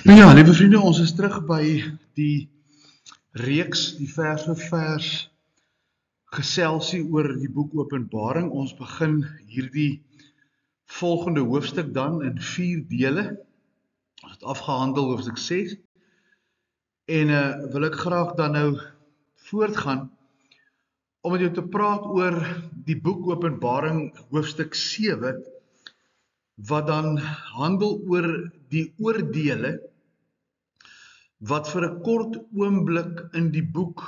Nou ja, lieve vriende, ons is terug by die reeks, die vers vir vers geselsie oor die boek Openbaring. Ons begin hierdie volgende hoofstuk dan in 4 dele. Ons het afgehandel hoofstuk 6 en wil ek graag dan nou voortgaan om met jou te praat oor die boek Openbaring hoofstuk 7 wat dan handel oor die oordele wat vir 'n kort oomblik in die boek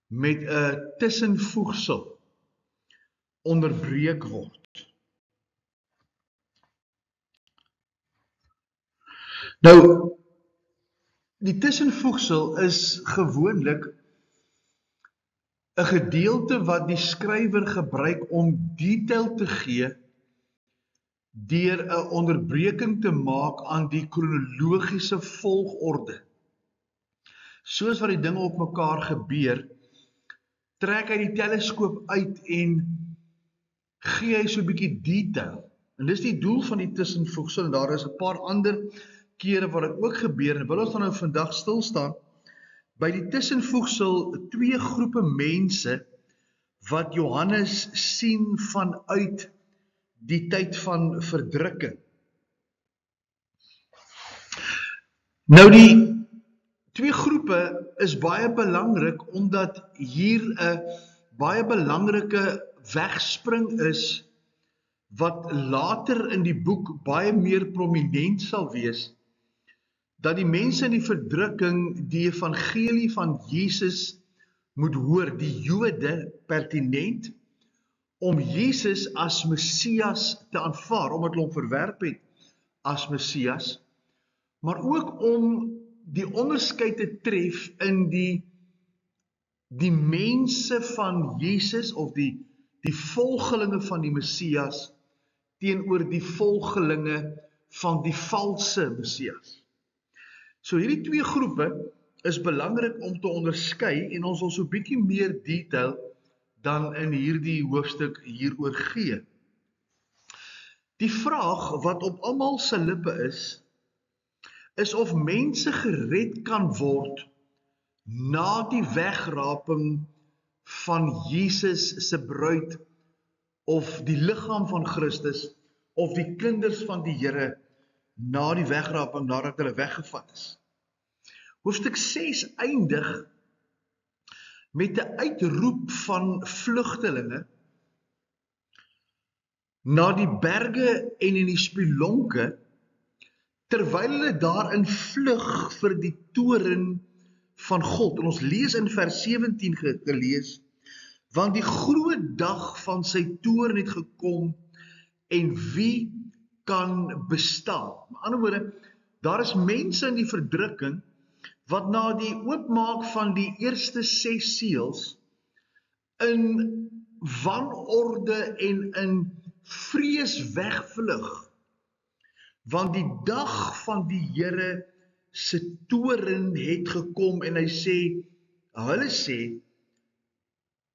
met 'n tussenvoegsel onderbreek word. Nou, die tussenvoegsel is gewoonlik 'n gedeelte wat die skrywer gebruik om detail te gee deur 'n onderbreking te maak aan die kronologiese volgorde. Soos wat die dinge op mekaar gebeur, trek hy die teleskoop uit en gee hy so 'n bietjie detail. En dis die doel van die tussenvoegsel, en daar is 'n paar ander kere waar dit ook gebeur, en wil ons dan nou vandag stil staan by die tussenvoegsel, 2 groepe mense wat Johannes sien vanuit die tyd van verdrukking. Nou die 2 groepe is baie belangrik omdat hier 'n baie belangrike wegspring is wat later in die boek baie meer prominent sal wees, dat die mense in die verdrukking die evangelie van Jesus moet hoor, die Jode pertinent, om Jesus as Messias te aanvaar, omdat hulle hom verwerp het as Messias, maar ook om die onderskeid te tref in die mense van Jesus, of die volgelinge van die Messias, teenoor die volgelinge van die valse Messias. So hierdie 2 groepe is belangrik om te onderskei, en ons wil so 'n bietjie meer detail dan in hierdie hoofstuk hieroor gee. Die vraag wat op almal se lippe is of mense gered kan word na die wegraping van Jesus se bruid, of die liggaam van Christus, of die kinders van die Here na die wegraping, nadat hulle weggevat is. Hoofstuk 6 eindig met 'n uitroep van vlugtelinge na die berge en in die spilonke, terwyl hulle daarin vlug vir die toren van God. En ons lees in vers 17 gelees, want die groot dag van sy toren het gekom, en wie kan bestaan? Met ander woorde, daar is mense in die verdrukking wat na die oopmaak van die eerste 6 seels in wanorde en in vrees wegvlug, want die dag van die Here se toren het gekom, en hulle sê,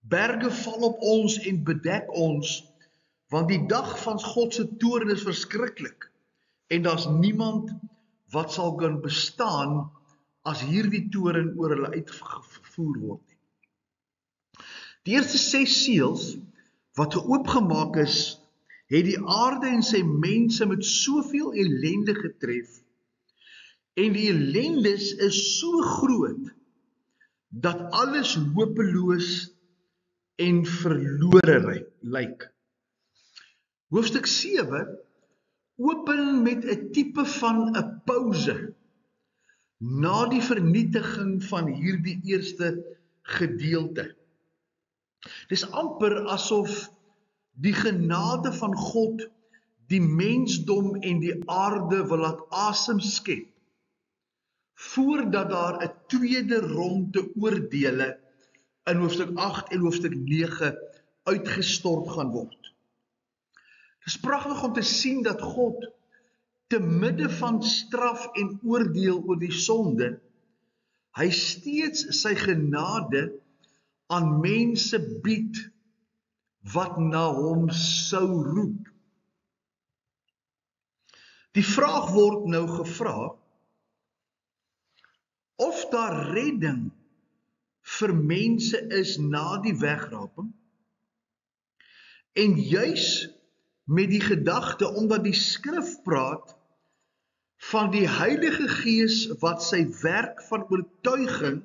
berge val op ons en bedek ons, want die dag van God se toren is verskriklik, en daar's niemand wat sal kan bestaan as hierdie toren oor hulle uitgevoer word nie. Die eerste 6 seels wat geoopgemaak is, het die aarde en sy mense met soveel ellende getref, en die ellendes is so groot, dat alles hopeloos en verlore lyk. Hoofstuk 7 open met 'n tipe van 'n pouse na die vernietiging van hierdie eerste gedeelte. Dis amper asof die genade van God die mensdom en die aarde wil laat asem skep, voordat daar 'n tweede ronde oordeele in hoofstuk 8 en hoofstuk 9 uitgestort gaan word. Dit is pragtig om te sien dat God, te midde van straf en oordeel oor die sonde, hy steeds sy genade aan mense bied wat na hom sou roep. Die vraag word nou gevra, of daar redding vir mense is na die wegraping, en juis met die gedagte, omdat die skrif praat van die Heilige Gees wat sy werk van oortuiging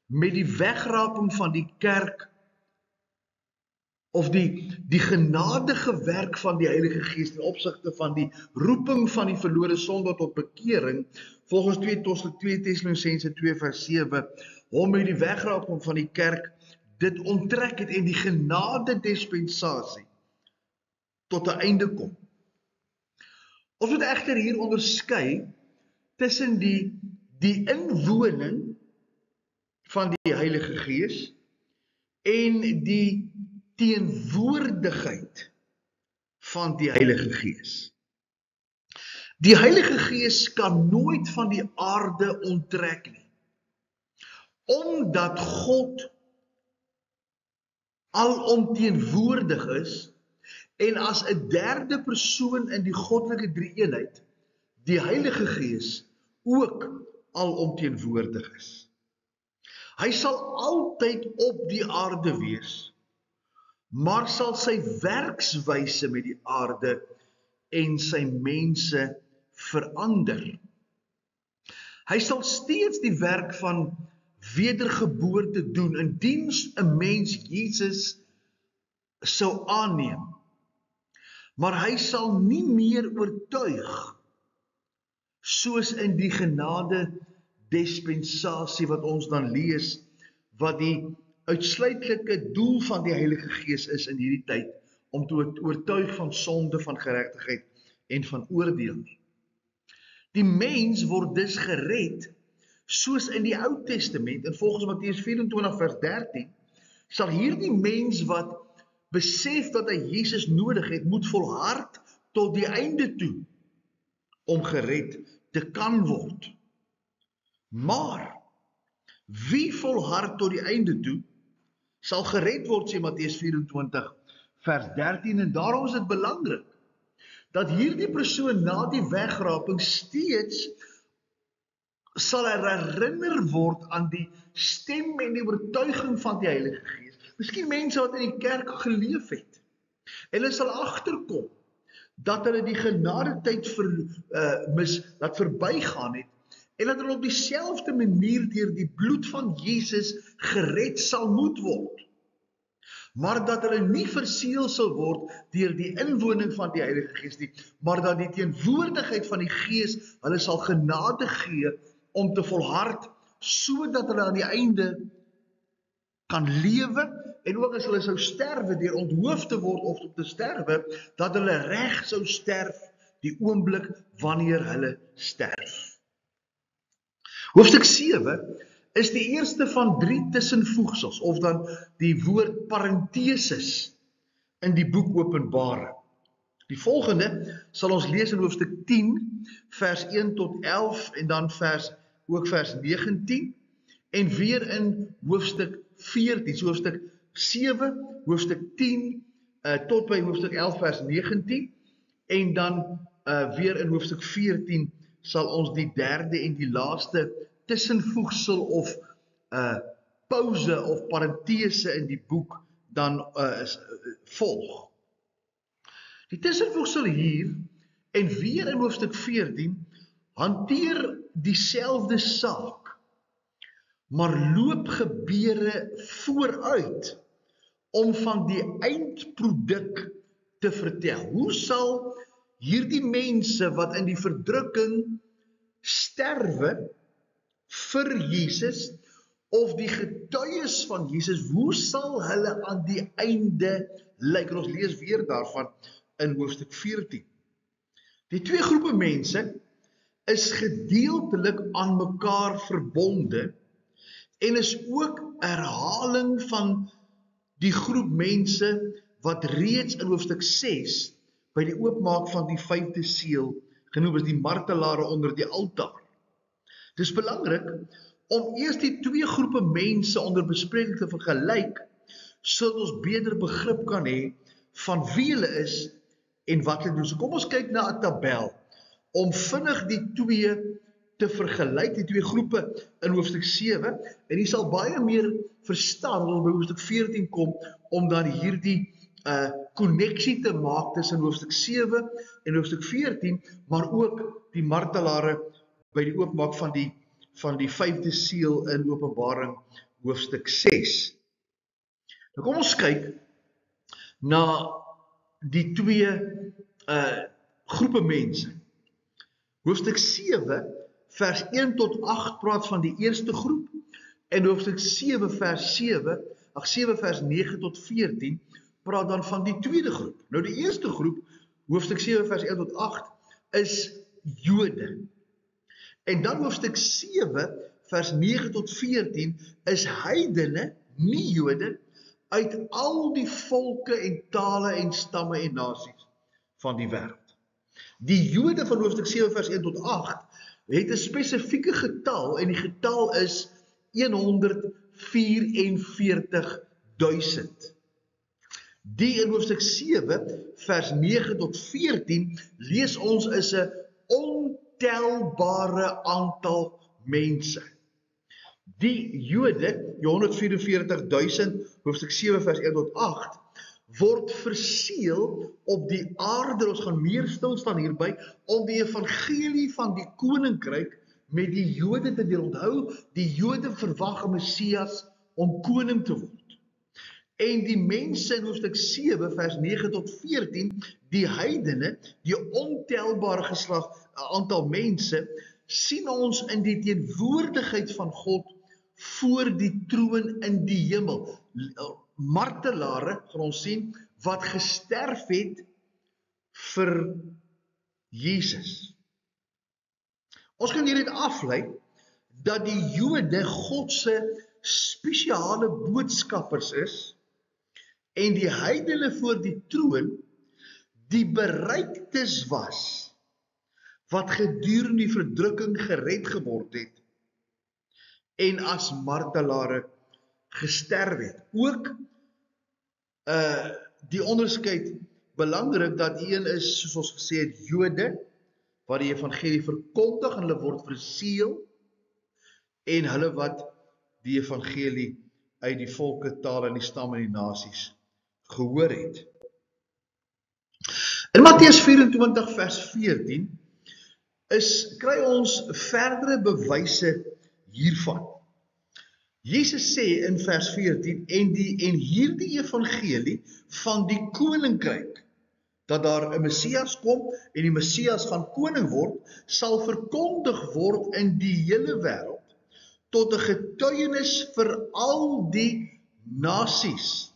met die wegraping van die kerk, of die genadige werk van die Heilige Gees ten opsigte van die roeping van die verlore sondaar tot bekering, volgens 2 Tessalonisense 2 vers 7, hom met die wegraping van die kerk dit onttrek het en die genade dispensasie tot 'n einde kom. Ons moet egter hier onderskei tussen die inwoning van die Heilige Gees en die teenwoordigheid van die Heilige Gees. Die Heilige Gees kan nooit van die aarde onttrek nie, omdat God alomteenwoordig is, en as 'n derde persoon in die goddelike drie-eenheid, die Heilige Gees ook alomteenwoordig is. Hy sal altyd op die aarde wees, maar sal sy werkswyse met die aarde en sy mense verander. Hy sal steeds die werk van wedergeboorte doen, indien 'n mens Jesus sou aanneem. Maar hy sal nie meer oortuig, soos in die genade dispensasie wat ons dan lees, wat die uitsluitlike doel van die Heilige Gees is in hierdie tyd, om te oortuig van sonde, van geregtigheid en van oordeel nie. Die mens word dus gered, soos in die Ou Testament, en volgens Matteus 24 vers 13, sal hierdie mens wat besef dat hy Jesus nodig het, moet volhard tot die einde toe, om gered te kan word. Maar, wie volhard tot die einde toe, sal gered word, sê Matteus 24 vers 13, en daarom is dit belangrik, dat hierdie persoon na die wegraping steeds sal herinner word aan die stem en die oortuiging van die Heilige Gees. Miskien mense wat in die kerk geleef het, en hulle sal agterkom, dat hulle die genadetyd laat verbygaan het, en dat hulle op dieselfde manier deur die bloed van Jesus gered sal moet word. Maar dat hulle nie verseël sal word deur die inwoning van die Heilige Gees nie, maar dat die teenwoordigheid van die Gees hulle sal genade gee om te volhard, sodat hulle aan die einde kan lewe, en ook as hulle sou sterwe deur onthoof te word of om te sterwe, dat hulle reg sou sterf die oomblik wanneer hulle sterf. Hoofstuk 7 is die eerste van 3 tussenvoegsels, of dan die woord parenthesis in die boek Openbaring. Die volgende sal ons lees in hoofstuk 10, vers 1 tot 11, en dan ook vers 19, en weer in hoofstuk 14, so hoofstuk 7, hoofstuk 10, tot by hoofstuk 11, vers 19, en dan weer in hoofstuk 14 sal ons die derde en die laaste tussenvoegsel of pauze of parenthese in die boek dan volg. Die tussenvoegsel hier en weer in hoofstuk 14 hanteer dieselfde saak, maar loop gebeure vooruit om van die eindproduk te vertel. Hoe sal hierdie mense wat in die verdrukking sterwe vir Jesus, of die getuies van Jesus, hoe sal hulle aan die einde lyk? Ons lees weer daarvan in hoofstuk 14. Die twee groepe mense is gedeeltelik aan mekaar verbonde, en is ook herhaling van die groep mense wat reeds in hoofstuk 6 by die oopmaak van die 5de seël genoem is, die martelare onder die altaar. Dit is belangrik om eers die twee groepe mense onder bespreking te vergelyk, sodat ons beter begrip kan hê van wie hulle is en wat hulle doen. So kom ons kyk na 'n tabel om vinnig die twee te vergelyk, die twee groepe in hoofstuk 7, en jy sal baie meer verstaan, as ons by hoofstuk 14 kom, om dan hierdie konneksie te maak tussen hoofstuk 7 en hoofstuk 14, maar ook die martelare by die oopmaak van die 5de seël in Openbaring hoofstuk 6. Nou kom ons kyk na die twee groepe mense. Hoofstuk 7 vers 1 tot 8 praat van die eerste groep, en hoofstuk 7 vers 9 tot 14 praat dan van die tweede groep. Nou die eerste groep, hoofstuk 7 vers 1 tot 8, is Jode. En dan hoofstuk 7 vers 9 tot 14 is heidene, nie Jode, uit al die volke en tale en stamme en nasies van die wêreld. Die Jode van hoofstuk 7 vers 1 tot 8 het 'n spesifieke getal, en die getal is 144.000. Die in hoofstuk 7 vers 9 tot 14 lees ons is 'n ontelbare aantal mense. Die Jode, die 144.000, hoofstuk 7 vers 1 tot 8, word verseël op die aarde. Ons gaan meer stilstaan hierby, om die evangelie van die koninkryk met die Jode te deel. Onthou, die Jode verwag 'n Messias om koning te word. En die mense in hoofstuk 7 vers 9 tot 14, die heidene, die ontelbare aantal mense, sien ons in die teenwoordigheid van God voor die troon in die hemel. Martelare, gaan ons sien, wat gesterf het vir Jesus. Ons kan hieruit aflei dat die Jode God se spesiale boodskappers is, en die heidene voor die troon die bereiktes was, wat gedurende die verdrukking gered geword het, en as martelare gesterf het. Ook die onderskeid belangrik dat een is, soos ons gesê het, Jode, wat die evangelie verkondig, en hulle word verseël, en hulle wat die evangelie uit die volke, tale en die stamme en die nasies gehoor het. In Matteus 24 vers 14 kry ons verdere bewyse hiervan. Jesus sê in vers 14, en hierdie evangelie van die koninkryk, dat daar 'n Messias kom, en die Messias gaan koning word, sal verkondig word in die hele wêreld, tot 'n getuienis vir al die nasies.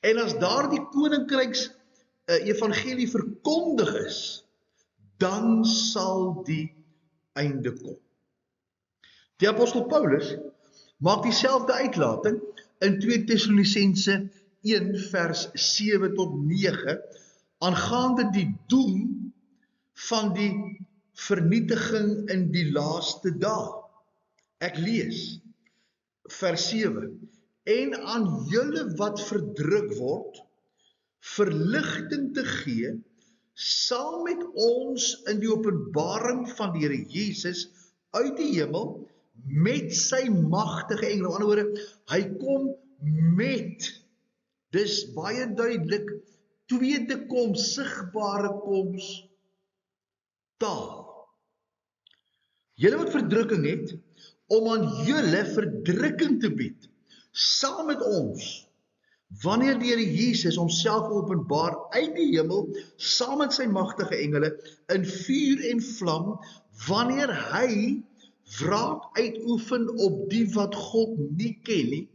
En as daardie koninkryks evangelie verkondig is, dan sal die einde kom. Die apostel Paulus maak dieselfde uitlating in 2 Tessalonisense 1 vers 7 tot 9, aangaande die doel van die vernietiging in die laaste dae. Ek lees vers 7, en aan julle wat verdruk word, verligting te gee, saam met ons in die openbaring van die Here Jesus uit die hemel, met sy magtige engele. Op ander woorde, hy kom met, dis baie duidelik, tweede koms, sigbare koms, taal. Julle wat verdrukking het, om aan julle verdrukking te bied, saam met ons, wanneer die Here Jesus homself openbaar uit die hemel, saam met sy magtige engele, in vuur en vlam, wanneer hy wraak uitoefen op die wat God nie ken nie,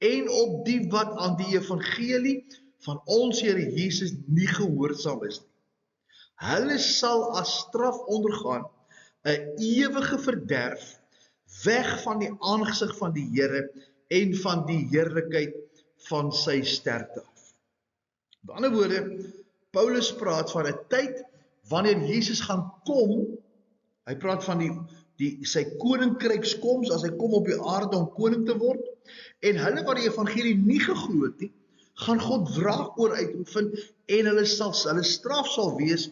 en op die wat aan die evangelie van ons Here Jesus nie gehoorsaam is nie. Hulle sal as straf ondergaan 'n ewige verderf, weg van die aangesig van die Here en van die heerlikheid van sy sterkte af. Met ander woorde, Paulus praat van 'n tyd wanneer Jesus gaan kom. Hy praat van sy koninkrykskoms, as hy kom op die aarde om koning te word, en hulle wat die evangelie nie geglo het nie, gaan God wraak oor uitoefen, en hulle straf sal wees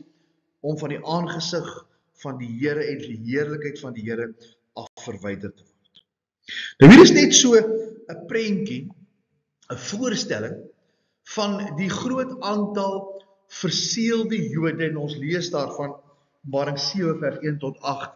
om van die aangesig van die Here en die heerlikheid van die Here af verwyder te word. Nou hier is net so 'n prentjie, 'n voorstelling van die groot aantal verseelde Jode, en ons lees daarvan Openbaring 7 vers 1 tot 8,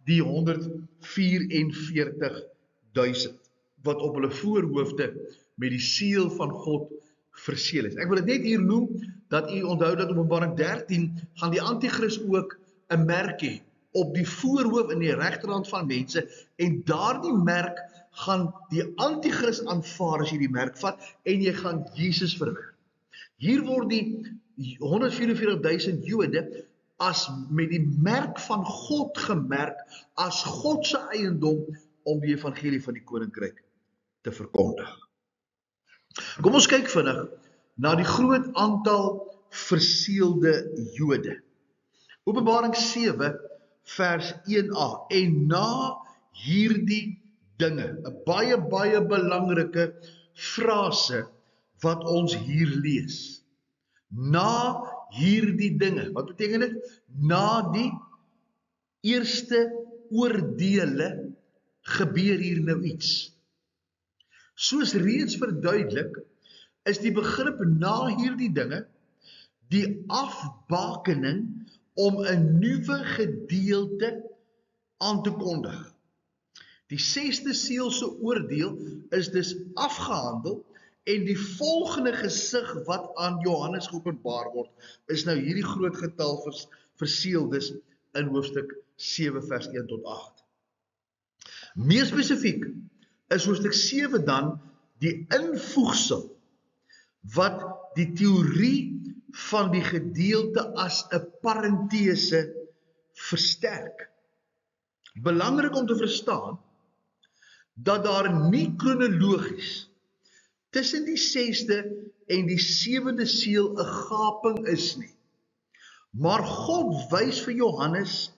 die 144.000 wat op hulle voorhoofde met die seël van God verseël is. Ek wil dit net hier noem, dat u onthou dat op Openbaring 13 gaan die Antichrist ook 'n merk hê op die voorhoof in die regterhand van mense, en daardie merk gaan die Antichrist aanvaar as jy die merk vat, en jy gaan Jesus verwerp. Hier word die 144.000 Jode as met die merk van God gemerk, as God se eiendom om die evangelie van die koninkryk te verkondig. Kom ons kyk vinnig na die groot aantal verseelde Jode. Openbaring 7 vers 1a, en na hierdie dinge, 'n baie belangrike frase wat ons hier lees. Na hierdie dinge, wat beteken dit? Na die eerste oordeele gebeur hier nou iets. Soos reeds verduidelik, is die begrip na hierdie dinge die afbakening om 'n nuwe gedeelte aan te kondig. Die 6de seël se oordeel is dus afgehandel, en die volgende gesig wat aan Johannes geopenbaar word, is nou hierdie groot getal verseeldes in hoofstuk 7 vers 1 tot 8. Meer spesifiek is hoofstuk 7 dan die invoegsel wat die teorie van die gedeelte as 'n parentese versterk. Belangrik om te verstaan dat daar nie kronologies tussen die 6de en die 7de seël 'n gaping is nie. Maar God wys vir Johannes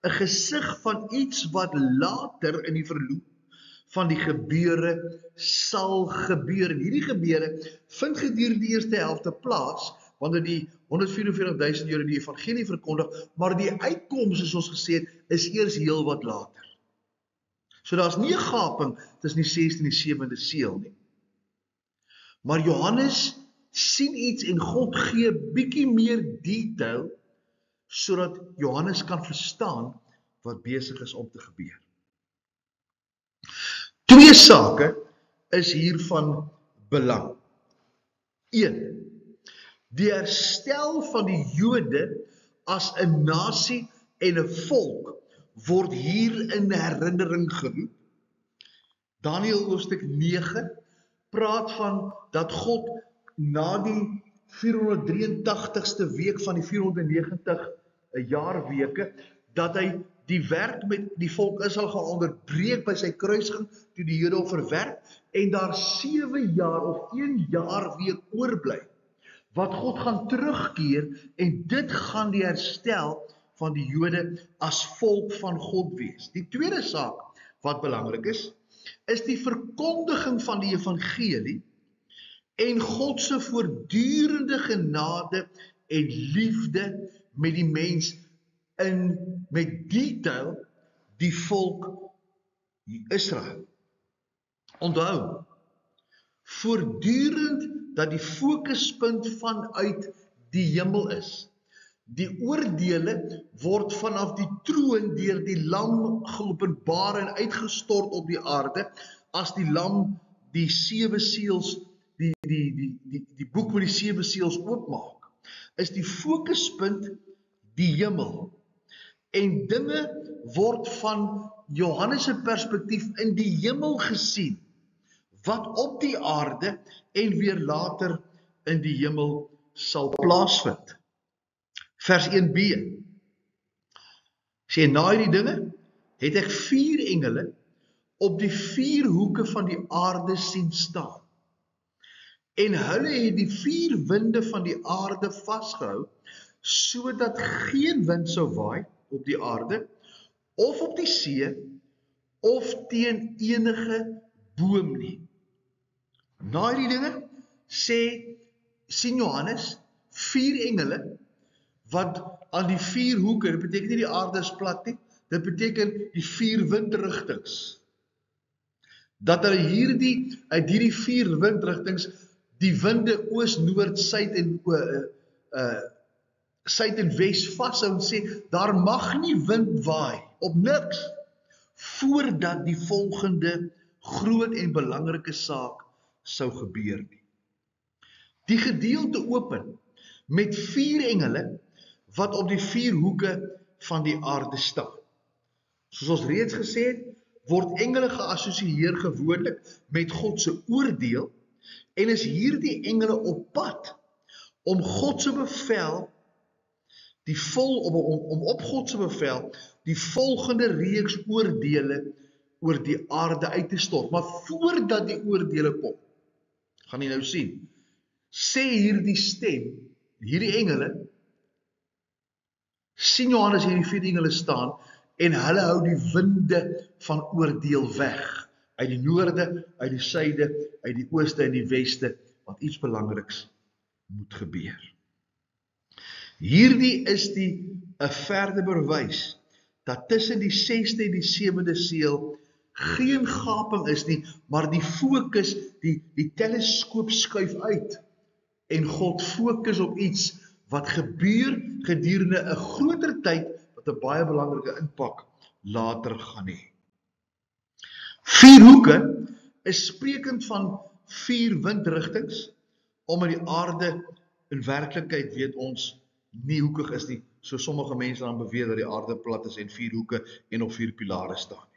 'n gesig van iets wat later in die verloop van die gebeure sal gebeur. En hierdie gebeure vind gedurende die eerste helfte plaas, wanneer die 144.000 Jode die evangelie verkondig, maar die uitkoms, soos ons gesê het, is eers heel wat later. So daar's nie 'n gaping tussen die 6de en die 7de seël nie. Maar Johannes sien iets en God gee bietjie meer detail, sodat Johannes kan verstaan wat besig is om te gebeur. Twee sake is hier van belang. 1. Die herstel van die Jode as 'n nasie en 'n volk word hier in herinnering geroep. Daniël hoofstuk 9 praat van dat God na die 483ste week van die 490 jaarweke, dat hy die werk met die volk Israel gaan onderbreek by sy kruisiging, toe die Jode hom verwerp, en daar 7 jaar of 1 jaar week oorbly, wat God gaan terugkeer, en dit gaan die herstel van die Jode as volk van God wees. Die tweede saak wat belangrik is die verkondiging van die evangelie en God se voortdurende genade en liefde met die mens met detail die volk Israel. Onthou, voortdurend dat die fokuspunt vanuit die hemel is. Die oordeele word vanaf die troon deur die lam geopenbaar en uitgestort op die aarde, as die lam die 7 seels, die boek met die 7 seels oopmaak, is die fokuspunt die hemel. En dinge word van Johannes se perspektief in die hemel gesien, wat op die aarde en weer later in die hemel sal plaasvind. Vers 1b sê, na hierdie dinge het ek 4 engele op die 4 hoeke van die aarde sien staan. En hulle het die 4 winde van die aarde vasgehou, sodat geen wind sou waai op die aarde, of op die see, of teen enige boom nie. Na hierdie dinge sien Johannes 4 engele wat aan die 4 hoeke, dit beteken nie die aarde is plat nie, dit beteken die 4 windrigtings. Dat hulle uit hierdie 4 windrigtings, die winde oos, noord, suid en wes vashou en sê, daar mag nie wind waai, op niks, voordat die volgende groot en belangrike saak sou gebeur nie. Die gedeelte open met 4 engele wat op die 4 hoeke van die aarde staan. Soos ons reeds gesê het, word engele geassosieer gewoonlik met God se oordeel en is hierdie engele op pad om God se bevel om op God se bevel die volgende reeks oordele oor die aarde uit te stort. Maar voordat die oordele kom, gaan jy nou sien, sê hierdie stem, hierdie engele, sien Johannes hierdie 4 engele staan, en hulle hou die winde van oordeel weg, uit die noorde, uit die suide, uit die ooste en die weste, want iets belangriks moet gebeur. Hierdie is 'n verder bewys, dat tussen die 6de en die 7de seël geen gaping is nie, maar die fokus, die teleskoop skuif uit, en God fokus op iets wat gebeur gedurende 'n groter tyd, wat 'n baie belangrike impak later gaan hê. 4 hoeke is sprekend van 4 windrigtings, omdat die aarde in werklikheid, weet ons, nie hoekig is nie, so sommige mense dan beweer dat die aarde plat is en 4 hoeke en op 4 pilare staan.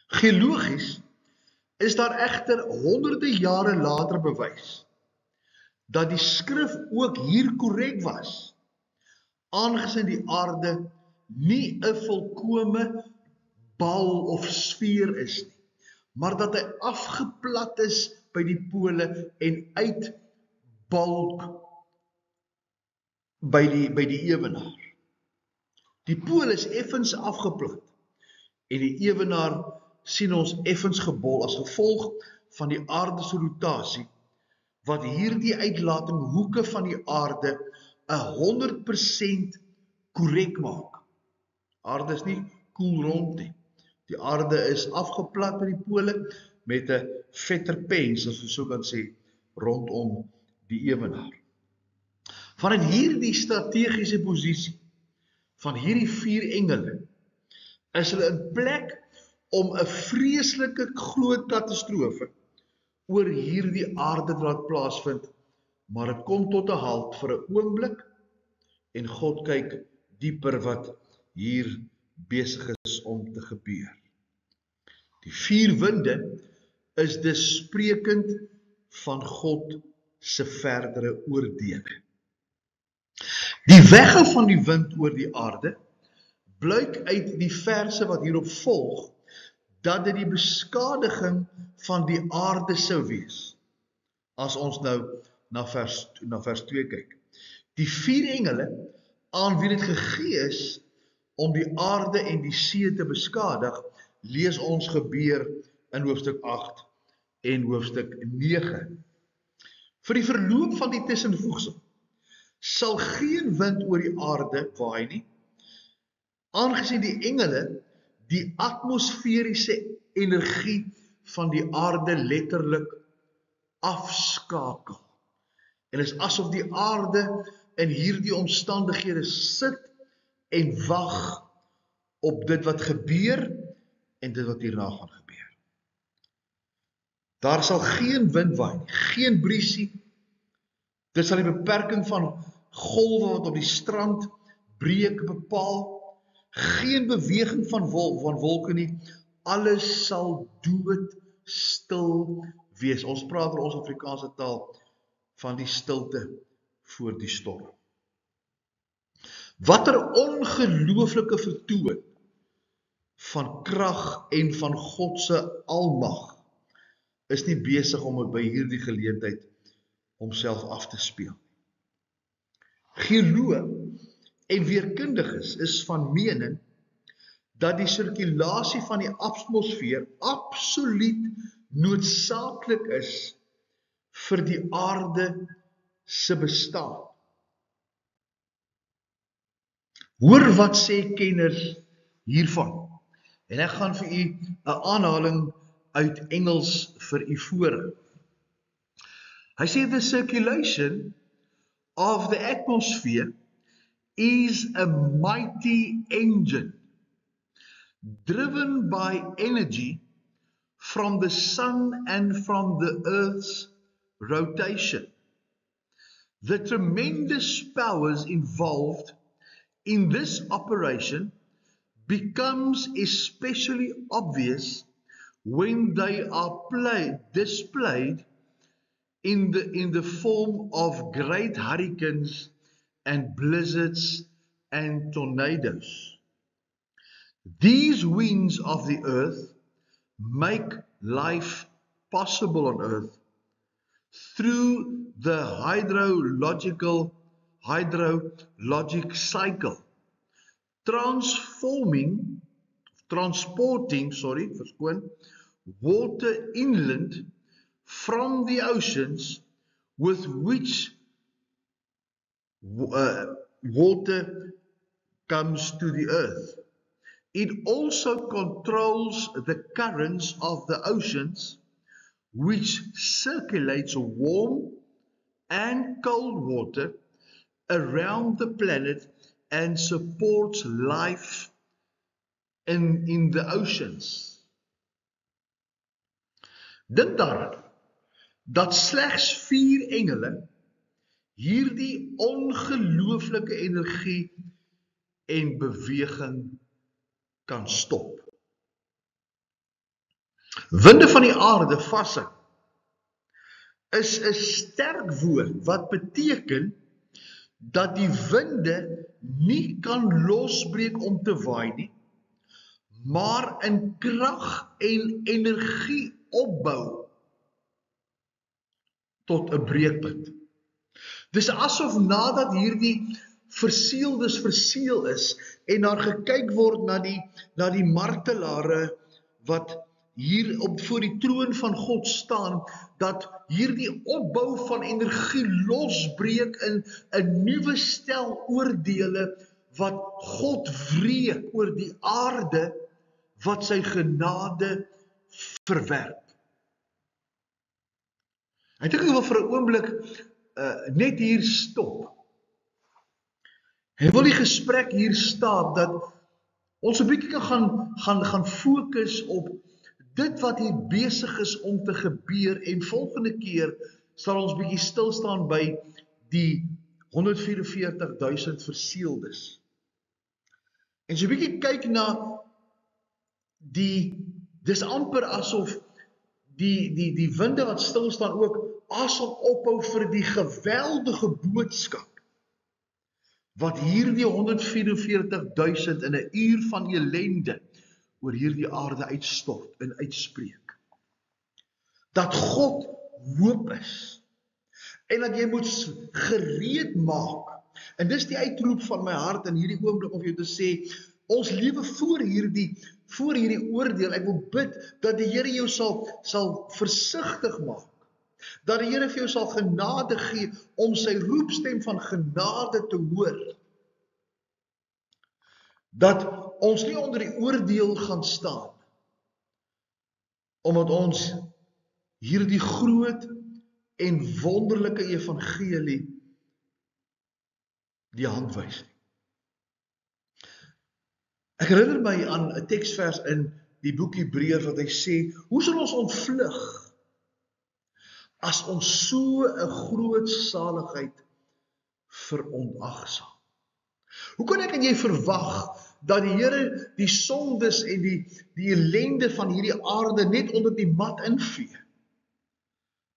Geologies is daar egter honderde jare later bewys dat die skrif ook hier korrek was, aangesien die aarde nie 'n volkome bal of sfeer is nie, maar dat hy afgeplat is by die pole en uitbalk by die ewenaar. Die pool is effens afgeplat en die ewenaar sien ons effens gebol as gevolg van die aarde se rotasie, wat hierdie uitlating hoeke van die aarde 100% korrek maak. Aarde is nie koel rond nie. Die aarde is afgeplat by die pole met 'n vetter pens, as ons so kan sê, rondom die ewenaar. Vanuit hierdie strategiese posisie van hierdie 4 engele is hulle in plek om 'n vreeslike groot katastrofe oor hierdie aarde te laat plaasvind, maar dit kom tot 'n halt vir 'n oomblik en God kyk dieper wat hier besig is om te gebeur. Die 4 winde is dus sprekend van God se verdere oordele. Die wegge van die wind oor die aarde blyk uit die verse wat hierop volg, dat dit die beskadiging van die aarde sou wees. As ons nou na vers 2 kyk. Die 4 engele, aan wie dit gegee is om die aarde en die see te beskadig, lees ons gebeur in hoofstuk 8 en hoofstuk 9. Vir die verloop van die tussenvoegsel sal geen wind oor die aarde waai nie, aangesien die engele die atmosferiese energie van die aarde letterlik afskakel. En is asof die aarde in hierdie omstandighede sit en wag op dit wat gebeur en dit wat hierna gaan gebeur. Daar sal geen wind waai nie, geen briesie. Dit sal die beperking van golwe wat op die strand breek bepaal. Geen beweging van wolke nie. Alles sal doodstil wees. Ons praat in ons Afrikaanse taal van die stilte voor die storm. Watter ongelooflike vertoon van krag en van God se almag is nie besig om by hierdie geleentheid homself af te speel. Geoloë en weerkundiges is van mening dat die sirkulasie van die atmosfeer absoluut noodsaaklik is vir die aarde se bestaan. Hoor wat sê kenners hiervan. En ek gaan vir u 'n aanhaling uit Engels vir u voorhou. Hy sê the circulation of the atmosphere is a mighty engine driven by energy from the sun and from the earth's rotation. The tremendous powers involved in this operation becomes especially obvious when they are displayed in the form of great hurricanes and blizzards and tornadoes. These winds of the earth make life possible on earth through the hydrologic cycle, transporting water inland from the oceans with which water comes to the earth. It also controls the currents of the oceans, which circulates warm and cold water around the planet and supports life in the oceans. Dink daaraan dat slegs 4 engele hierdie ongelooflike energie en beweging kan stop. Winde van die aarde vashou is 'n sterk woord wat beteken dat die winde nie kan losbreek om te waai nie, maar in krag en energie opbou tot 'n breekpunt. Dis asof nadat hierdie verseeldes verseël is en daar gekyk word na die martelare wat hier voor die troon van God staan, dat hierdie opbou van energie losbreek in 'n nuwe stel oordeele wat God wreek oor die aarde wat sy genade verwerp. Ek dink ek wil vir 'n oomblik net hier stop. En wil die gesprek hier staan dat ons 'n bietjie gaan fokus op dit wat hier besig is om te gebeur, en volgende keer sal ons bietjie stil staan by die 144,000 verseeldes. En so 'n bietjie kyk na dis amper asof die winde wat stil staan ook asem ophou vir die geweldige boodskap wat hierdie 144,000 in 'n uur van ellende oor hierdie aarde uitstort en uitspreek. Dat God hoop is en dat jy moet gereed maak. En dis die uitroep van my hart in hierdie oomblik om vir jou te sê, ons lewe voor hierdie oordeel. Ek wil bid dat die Here jou sal versigtig maak. Dat die Here vir jou sal genade gee om sy roepstem van genade te hoor. Dat ons nie onder die oordeel gaan staan, omdat ons hierdie groot en wonderlike evangelie die hand wys nie. Ek herinner my aan 'n teksvers in die boek Hebreërs wat hy sê, hoe sal ons ontvlug as ons so 'n groot saligheid verontagsaam? Hoe kan ek en jy verwag dat die Here die sondes en die ellende van hierdie aarde net onder die mat invee,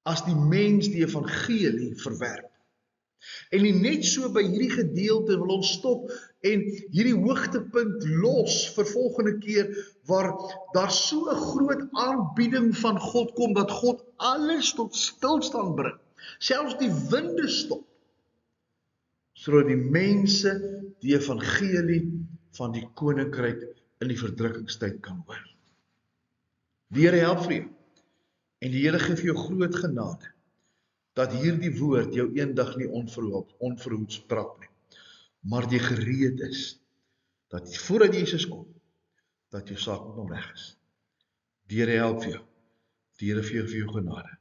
as die mens die evangelie verwerp? En net so by hierdie gedeelte wil ons stop en hierdie hoogtepunt los vir volgende keer, waar daar so 'n groot aanbieding van God kom, dat God alles tot stilstand bring, selfs die winde stop, sodat die mense die evangelie van die koninkryk in die verdrukkingstyd kan hoor. Die Here help vir jou, en die Here gee vir jou groot genade, dat hierdie woord jou eendag nie onverhoeds trap nie, maar jy gereed is dat voordat Jesus kom, dat jou saak met hom reg is. Die Here help vir jou. Die Here vir jou genade.